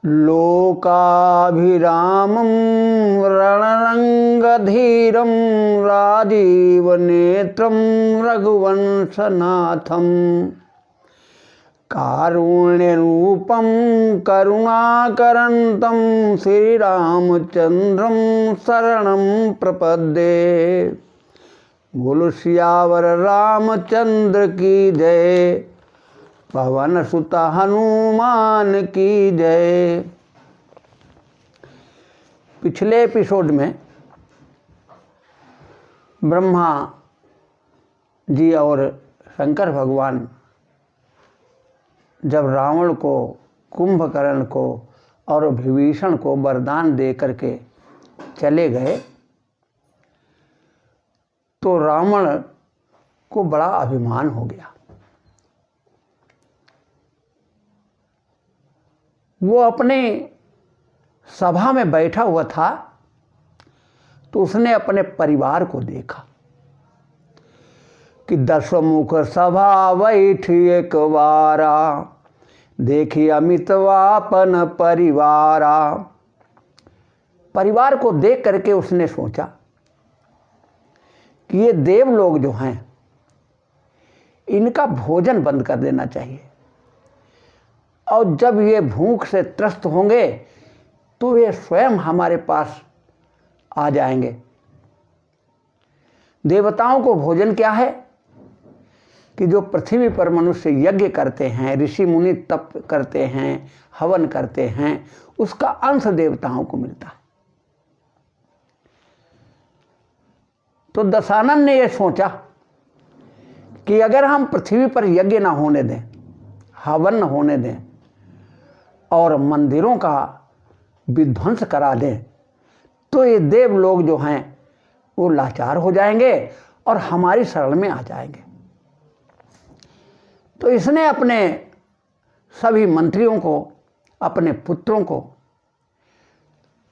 लोकाभिरामं रणरंगधीरं राजीवनेत्रं रघुवंशनाथं कारुण्यरूपं करुणाकरन्तं श्रीरामचन्द्रं शरणं प्रपद्ये। बोलो सियावर रामचंद्र की जय, पवन सुत हनुमान की जय। पिछले एपिसोड में ब्रह्मा जी और शंकर भगवान जब रावण को, कुंभकर्ण को और विभीषण को वरदान दे करके चले गए तो रावण को बड़ा अभिमान हो गया। वो अपने सभा में बैठा हुआ था तो उसने अपने परिवार को देखा कि 10 मुख सभा बैठी एक बारा, देखी अमितवापन परिवारा। परिवार को देख करके उसने सोचा कि ये देव लोग जो हैं इनका भोजन बंद कर देना चाहिए, और जब ये भूख से त्रस्त होंगे तो ये स्वयं हमारे पास आ जाएंगे। देवताओं को भोजन क्या है कि जो पृथ्वी पर मनुष्य यज्ञ करते हैं, ऋषि मुनि तप करते हैं, हवन करते हैं, उसका अंश देवताओं को मिलता है। तो दशानन ने यह सोचा कि अगर हम पृथ्वी पर यज्ञ ना होने दें, हवन न होने दें और मंदिरों का विध्वंस करा दें तो ये देव लोग जो हैं वो लाचार हो जाएंगे और हमारी शरण में आ जाएंगे। तो इसने अपने सभी मंत्रियों को, अपने पुत्रों को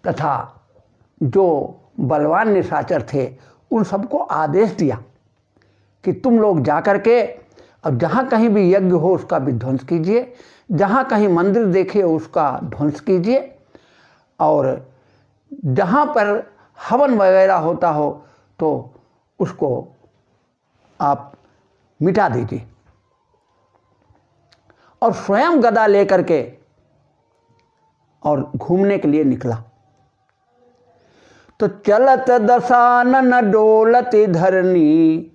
तथा जो बलवान निशाचर थे उन सबको आदेश दिया कि तुम लोग जाकर के अब जहाँ कहीं भी यज्ञ हो उसका विध्वंस कीजिए, जहाँ कहीं मंदिर देखे उसका ध्वंस कीजिए, और जहाँ पर हवन वगैरह होता हो तो उसको आप मिटा दीजिए। और स्वयं गदा लेकर के और घूमने के लिए निकला। तो चलत दशानन डोलत धरनी,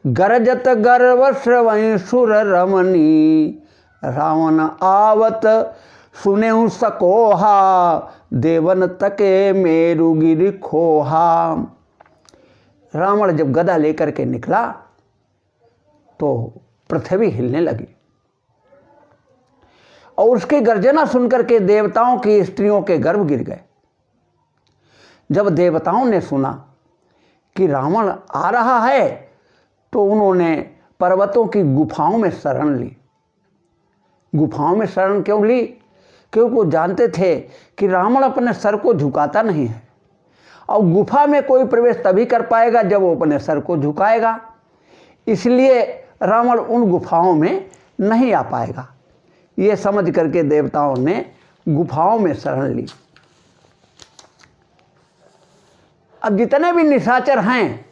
गरजत गर्व श्रवण सुर रमणी। रावण आवत सुनेहु सकोहा, देवन तके मेरुगिरि खोहा। रावण जब गदा लेकर के निकला तो पृथ्वी हिलने लगी और उसकी गर्जना सुनकर के देवताओं की स्त्रियों के गर्भ गिर गए। जब देवताओं ने सुना कि रावण आ रहा है तो उन्होंने पर्वतों की गुफाओं में शरण ली। गुफाओं में शरण क्यों ली? क्योंकि वो जानते थे कि रावण अपने सर को झुकाता नहीं है और गुफा में कोई प्रवेश तभी कर पाएगा जब वो अपने सर को झुकाएगा। इसलिए रावण उन गुफाओं में नहीं आ पाएगा। ये समझ करके देवताओं ने गुफाओं में शरण ली। अब जितने भी निशाचर हैं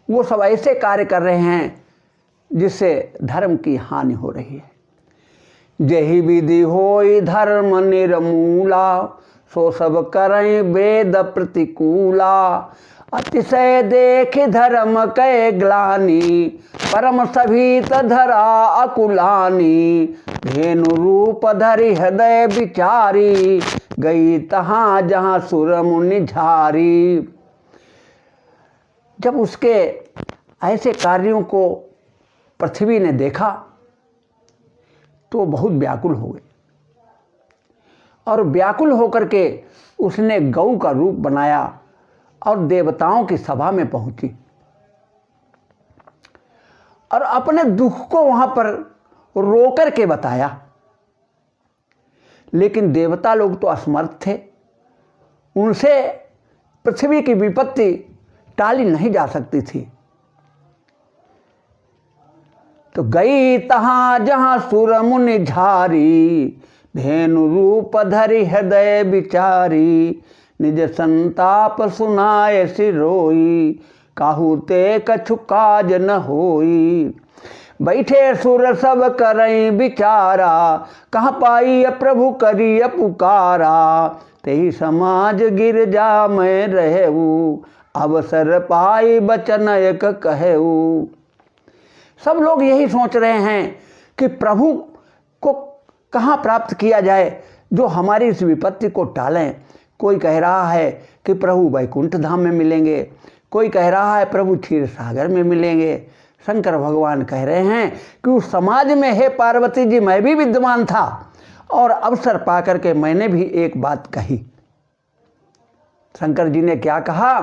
वो सब ऐसे कार्य कर रहे हैं जिससे धर्म की हानि हो रही है। जही विधि होई धर्म निर्मूला, सो सब करें वेद प्रतिकूला। अतिशय देख धर्म कै ग्लानि, परम सभीत धरा अकुलानी। धेनु रूप धरि हृदय विचारी, गई तहाँ जहाँ सुर मुनि झारी। जब उसके ऐसे कार्यों को पृथ्वी ने देखा तो बहुत व्याकुल हो गई और व्याकुल होकर के उसने गौ का रूप बनाया और देवताओं की सभा में पहुंची और अपने दुख को वहां पर रो करके बताया। लेकिन देवता लोग तो असमर्थ थे, उनसे पृथ्वी की विपत्ति टाली नहीं जा सकती थी। तो गई तहाँ जहाँ सुर मुनि झारी, धेनु रूप धरि हृदय विचारी, निज संताप सुनाए सिरोई, काहू ते कछु काज न होई। बैठे सुर सब करई विचारा, कहाँ पाई प्रभु करिय पुकारा, तेहि समाज गिरजा में रहेऊ, अवसर पाई बचन एक कहेऊ। सब लोग यही सोच रहे हैं कि प्रभु को कहाँ प्राप्त किया जाए जो हमारी इस विपत्ति को टालें। कोई कह रहा है कि प्रभु वैकुंठ धाम में मिलेंगे, कोई कह रहा है प्रभु क्षीर सागर में मिलेंगे। शंकर भगवान कह रहे हैं कि उस समाज में हे पार्वती जी मैं भी विद्यमान था और अवसर पा करके मैंने भी एक बात कही। शंकर जी ने क्या कहा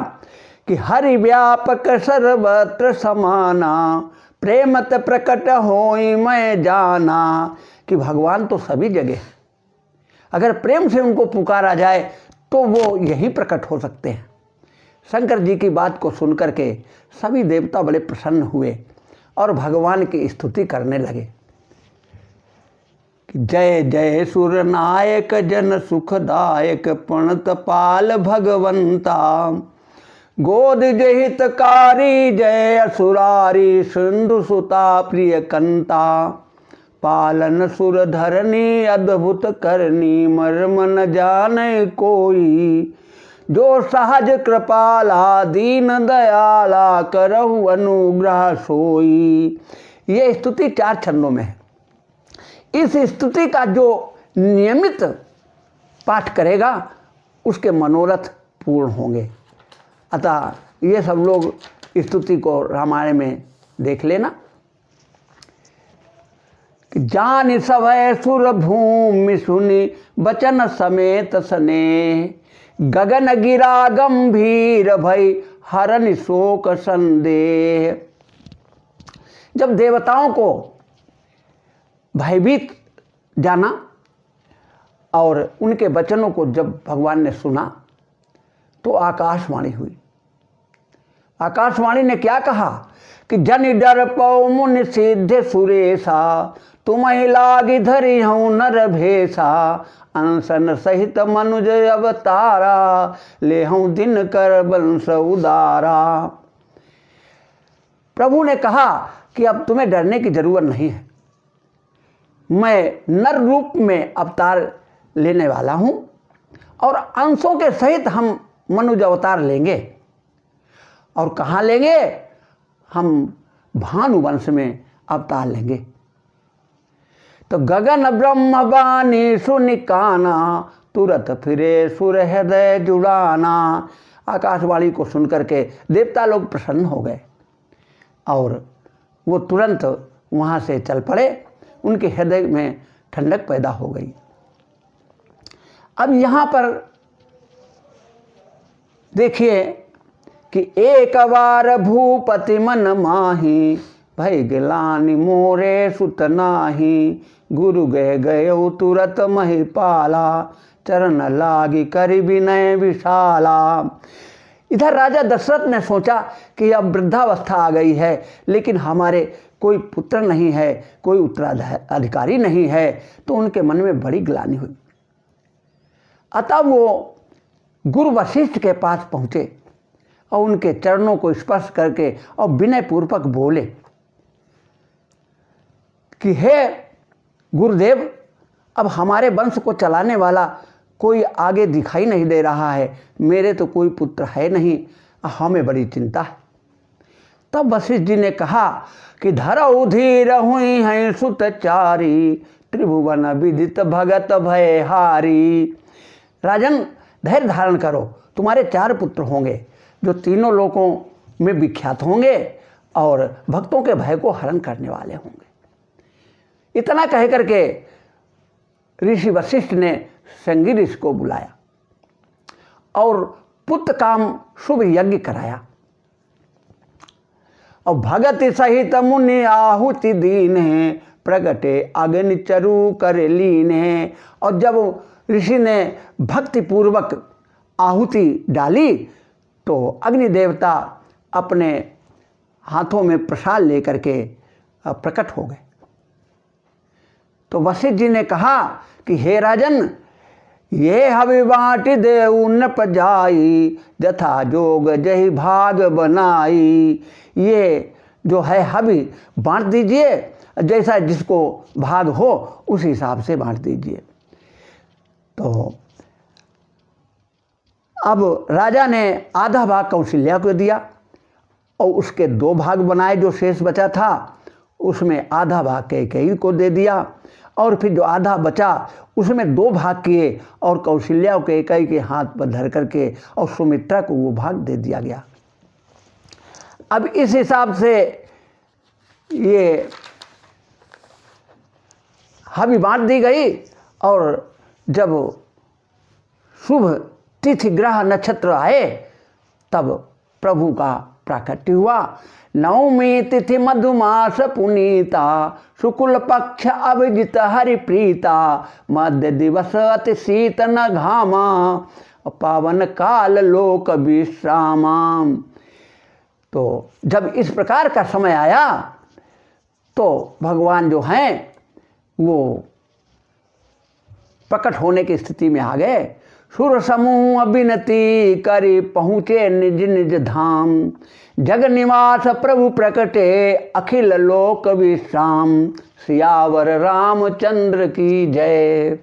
कि हरि व्यापक सर्वत्र समाना, प्रेमत प्रकट होई मैं जाना। कि भगवान तो सभी जगह, अगर प्रेम से उनको पुकारा जाए तो वो यहीं प्रकट हो सकते हैं। शंकर जी की बात को सुनकर के सभी देवता बड़े प्रसन्न हुए और भगवान की स्तुति करने लगे। जय जय सुर नायक जन सुखदायक, प्रणत पाल भगवंता, गोद जहितकारी जय असुरारी, सिंधु सुता प्रिय कंता, पालन सुर धरनी अद्भुत करनी, मर्म न जाने कोई, जो सहज कृपाला दीन दयाला, करहु अनुग्रह सोई। ये स्तुति 4 छंदों में है। इस स्तुति का जो नियमित पाठ करेगा उसके मनोरथ पूर्ण होंगे। अतः ये सब लोग स्तुति को रामायण में देख लेना। जान सभय सुर भूमि सुनि, बचन समेत सने, गगन गिरा गंभीर भई, हरनि शोक संदेह। जब देवताओं को भयभीत जाना और उनके वचनों को जब भगवान ने सुना तो आकाशवाणी हुई। आकाशवाणी ने क्या कहा कि जन डर पौ मुनि सिद्ध सुरेशा, तुम्हें लागी धरी हूँ नर भेषा, अनशन सहित मनुज अवतारा, ले हूँ दिन कर वंश उदारा। प्रभु ने कहा कि अब तुम्हें डरने की जरूरत नहीं है, मैं नर रूप में अवतार लेने वाला हूँ और अंशों के सहित हम मनुज अवतार लेंगे। और कहाँ लेंगे? हम भानुवंश में अवतार लेंगे। तो गगन ब्रह्म बानी सुनि काना, तुरत फिरे सुर हृदय जुड़ाना। आकाशवाणी को सुनकर के देवता लोग प्रसन्न हो गए और वो तुरंत वहाँ से चल पड़े। उनके हृदय में ठंडक पैदा हो गई। अब यहाँ पर देखिए कि एक बार भूपति मन माही, भई गिलानि मोरे सुत नाही, गुरु गए गयो तुरत महिपाला, चरण लागी करि विनय विशाला। इधर राजा दशरथ ने सोचा कि अब वृद्धावस्था आ गई है, लेकिन हमारे कोई पुत्र नहीं है, कोई उत्तराधिकारी नहीं है, तो उनके मन में बड़ी ग्लानि हुई। अतः वो गुरु वशिष्ठ के पास पहुँचे और उनके चरणों को स्पर्श करके और विनय पूर्वक बोले कि हे गुरुदेव, अब हमारे वंश को चलाने वाला कोई आगे दिखाई नहीं दे रहा है, मेरे तो कोई पुत्र है नहीं, हमें बड़ी चिंता है। तब वशिष्ठ जी ने कहा कि धरऊ धीर हुई हैं सुतचारी, त्रिभुवन विदित भगत भयहारी। राजन, धैर्य धारण करो, तुम्हारे 4 पुत्र होंगे जो तीनों लोकों में विख्यात होंगे और भक्तों के भय को हरण करने वाले होंगे। इतना कह करके ऋषि वशिष्ठ ने संगी ऋषि को बुलाया और पुत्र काम शुभ यज्ञ कराया। और भगति सहित मुनि आहुति दीने, प्रगटे अग्नि चरु कर लीने। और जब ऋषि ने भक्ति पूर्वक आहुति डाली तो अग्नि देवता अपने हाथों में प्रसाद लेकर के प्रकट हो गए। तो वशिष्ठ जी ने कहा कि हे राजन, ये हवि बाँट देऊ न पजाई, यथा जोग जही भाग बनाई। ये जो है हवि बाँट दीजिए, जैसा जिसको भाग हो उस हिसाब से बाँट दीजिए। तो अब राजा ने आधा भाग कौशल्या को दिया और उसके 2 भाग बनाए, जो शेष बचा था उसमें आधा भाग कैकेयी को दे दिया, और फिर जो आधा बचा उसमें 2 भाग किए और कौशल्या को कैकेयी के हाथ पर धर करके और सुमित्रा को वो भाग दे दिया गया। अब इस हिसाब से ये हवि बाँट दी गई। और जब शुभ तिथि ग्रह नक्षत्र आए तब प्रभु का प्राकट्य हुआ। नवमी तिथि मधुमास पुनीता, शुक्ल पक्ष अभिजित हरिप्रीता, मध्य दिवस अति शीत न घामा, पावन काल लोक विश्रामा। तो जब इस प्रकार का समय आया तो भगवान जो हैं वो प्रकट होने की स्थिति में आ गए। सुर समूह अभिनति करी पहुँचे निज निज धाम, जग निवास प्रभु प्रकटे अखिल लोक विश्राम। सियावर रामचंद्र की जय।